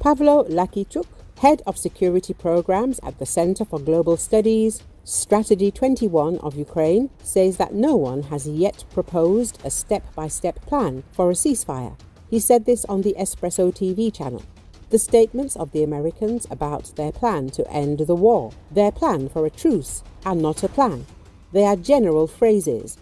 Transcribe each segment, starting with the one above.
Pavlo Lakiichuk, head of security programs at the Center for Global Studies Strategy XXI of Ukraine, says that no one has yet proposed a step-by-step plan for a ceasefire. He said this on the Espreso TV channel. The statements of the Americans about their plan to end the war, their plan for a truce, are not a plan. They are general phrases,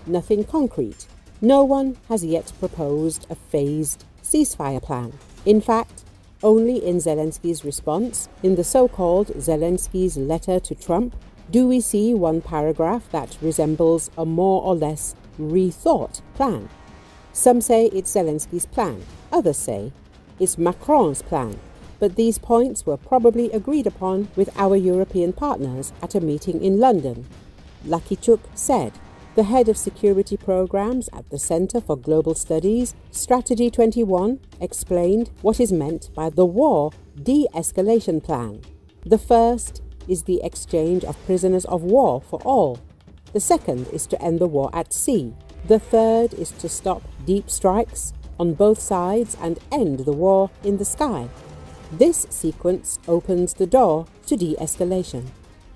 nothing concrete. No one has yet proposed a phased ceasefire plan. In fact, only in Zelensky's response, in the so-called Zelensky's letter to Trump, do we see one paragraph that resembles a more or less rethought plan. Some say it's Zelensky's plan, others say it's Macron's plan, but these points were probably agreed upon with our European partners at a meeting in London. Lakiichuk said. The head of security programs at the Center for Global Studies Strategy XXI explained what is meant by the war de-escalation plan. The first is the exchange of prisoners of war for all. The second is to end the war at sea. The third is to stop deep strikes on both sides and end the war in the sky. This sequence opens the door to de-escalation.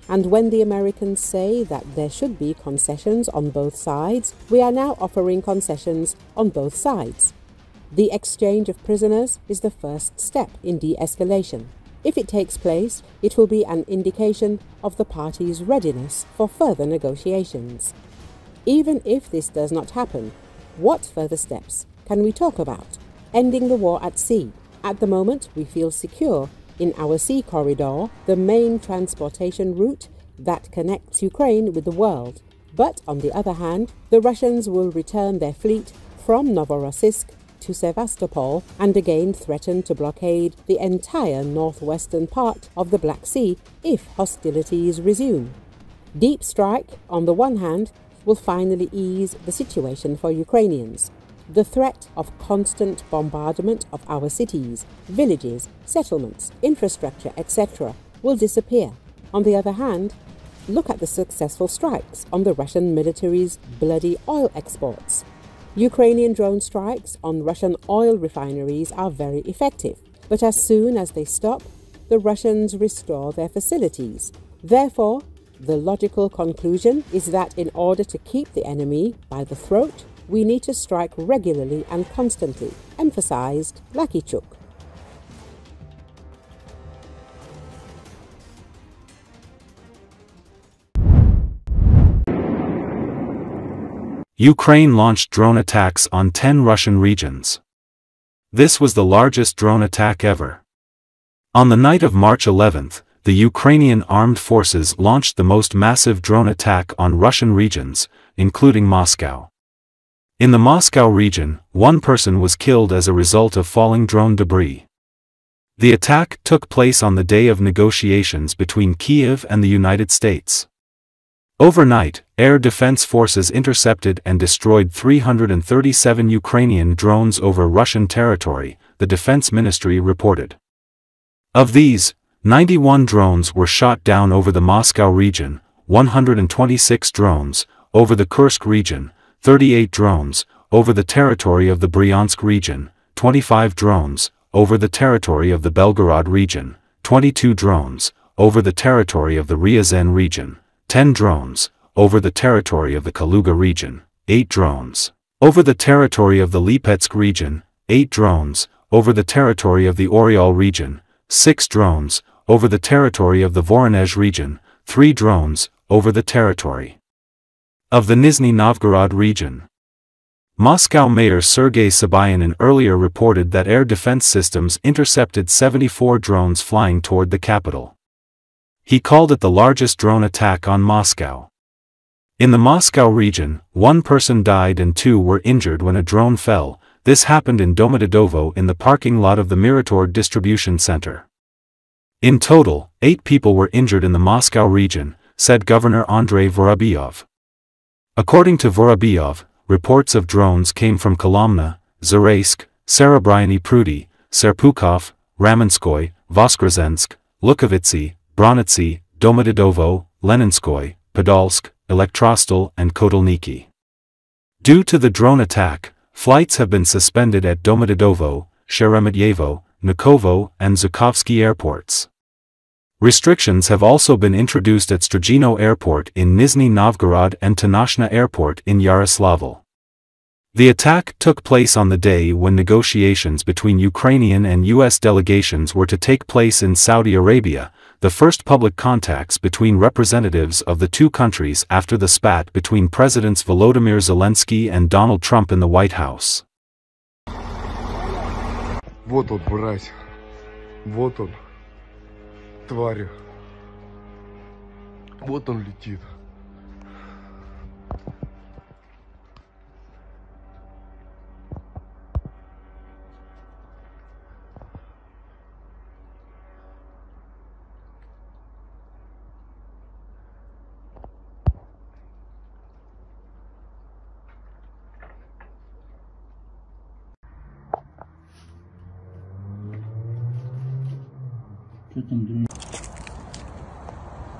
And when the Americans say that there should be concessions on both sides, we are now offering concessions on both sides. The exchange of prisoners is the first step in de-escalation. If it takes place, it will be an indication of the parties' readiness for further negotiations. Even if this does not happen, what further steps can we talk about? Ending the war at sea. At the moment, we feel secure in our sea corridor, the main transportation route that connects Ukraine with the world. But on the other hand, the Russians will return their fleet from Novorossiysk to Sevastopol and again threaten to blockade the entire northwestern part of the Black Sea if hostilities resume. Deepstrike, on the one hand, will finally ease the situation for Ukrainians. The threat of constant bombardment of our cities, villages, settlements, infrastructure, etc. will disappear. On the other hand, look at the successful strikes on the Russian military's bloody oil exports. Ukrainian drone strikes on Russian oil refineries are very effective, but as soon as they stop, the Russians restore their facilities. Therefore, the logical conclusion is that in order to keep the enemy by the throat, we need to strike regularly and constantly, emphasized Lakiichuk. Ukraine launched drone attacks on 10 Russian regions. This was the largest drone attack ever. On the night of March 11th, the Ukrainian armed forces launched the most massive drone attack on Russian regions, including Moscow. In the Moscow region, one person was killed as a result of falling drone debris. The attack took place on the day of negotiations between Kiev and the United States. Overnight, air defense forces intercepted and destroyed 337 Ukrainian drones over Russian territory, the defense ministry reported. Of these, 91 drones were shot down over the Moscow region, 126 drones over the Kursk region, 38 drones over the territory of the Bryansk region, 25 drones over the territory of the Belgorod region, 22 drones over the territory of the Ryazan region, 10 drones over the territory of the Kaluga region, 8 drones over the territory of the Lipetsk region, 8 drones over the territory of the Oryol region, 6 drones over the territory of the Voronezh region, 3 drones over the territory of the Nizhny Novgorod region. Moscow Mayor Sergei Sobyanin earlier reported that air defense systems intercepted 74 drones flying toward the capital. He called it the largest drone attack on Moscow. In the Moscow region, 1 person died and 2 were injured when a drone fell. This happened in Domodedovo in the parking lot of the Mirator distribution center. In total, 8 people were injured in the Moscow region, said Governor Andrei Vorobyov. According to Vorobyov, reports of drones came from Kolomna, Zaraysk, Serebryany Prudy, Serpukhov, Ramenskoy, Voskresensk, Lukhovitsy, Bronitsy, Domodedovo, Leninskoy, Podolsk, Elektrostol and Kotelniki. Due to the drone attack, flights have been suspended at Domodedovo, Sheremetyevo, Vnukovo, and Zhukovsky airports. Restrictions have also been introduced at Strogino Airport in Nizhny Novgorod and Tanoshna Airport in Yaroslavl. The attack took place on the day when negotiations between Ukrainian and U.S. delegations were to take place in Saudi Arabia, the first public contacts between representatives of the two countries after the spat between Presidents Volodymyr Zelensky and Donald Trump in the White House. Вот он, брать. Вот он, тварь. Вот он летит.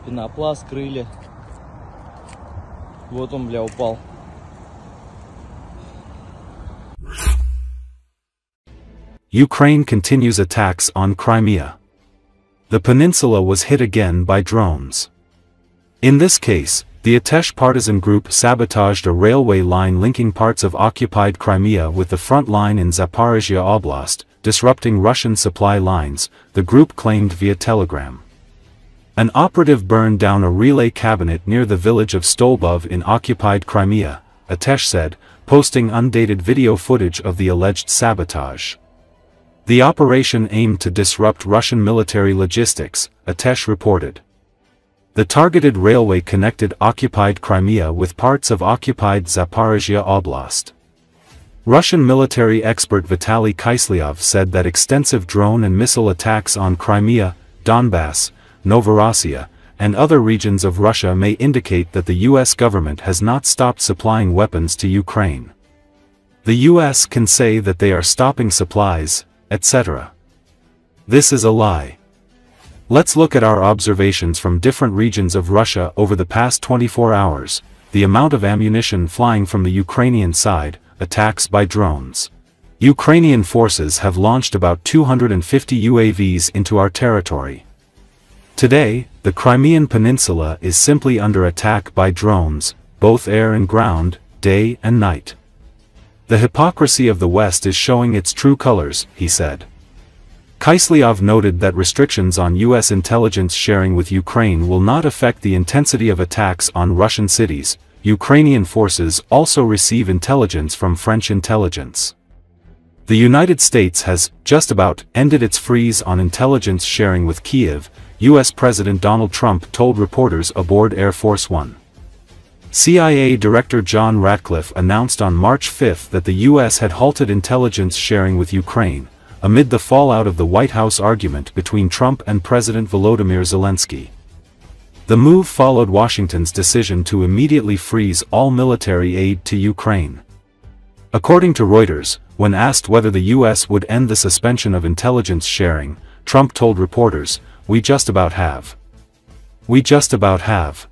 Пенопласт, крылья. Вот он, бля, упал. Ukraine continues attacks on Crimea. The peninsula was hit again by drones. In this case, the Atesh partisan group sabotaged a railway line linking parts of occupied Crimea with the front line in Zaporizhia Oblast, disrupting Russian supply lines, the group claimed via telegram. An operative burned down a relay cabinet near the village of Stolbov in occupied Crimea, Atesh said, posting undated video footage of the alleged sabotage. The operation aimed to disrupt Russian military logistics, Atesh reported. The targeted railway connected occupied Crimea with parts of occupied Zaporizhia Oblast. Russian military expert Vitaly Kiselyov said that extensive drone and missile attacks on Crimea, Donbass, Novorossiya, and other regions of Russia may indicate that the U.S. government has not stopped supplying weapons to Ukraine. The U.S. can say that they are stopping supplies, etc. This is a lie. Let's look at our observations from different regions of Russia over the past 24 hours, the amount of ammunition flying from the Ukrainian side, attacks by drones. Ukrainian forces have launched about 250 UAVs into our territory. Today, the Crimean Peninsula is simply under attack by drones, both air and ground, day and night. The hypocrisy of the West is showing its true colors, he said. Kiselyov noted that restrictions on U.S. intelligence sharing with Ukraine will not affect the intensity of attacks on Russian cities. Ukrainian forces also receive intelligence from French intelligence. The United States has, just about, ended its freeze on intelligence sharing with Kiev, U.S. President Donald Trump told reporters aboard Air Force One. CIA Director John Ratcliffe announced on March 5 that the U.S. had halted intelligence sharing with Ukraine, amid the fallout of the White House argument between Trump and President Volodymyr Zelensky. The move followed Washington's decision to immediately freeze all military aid to Ukraine. According to Reuters, when asked whether the U.S. would end the suspension of intelligence sharing, Trump told reporters, "We just about have. We just about have."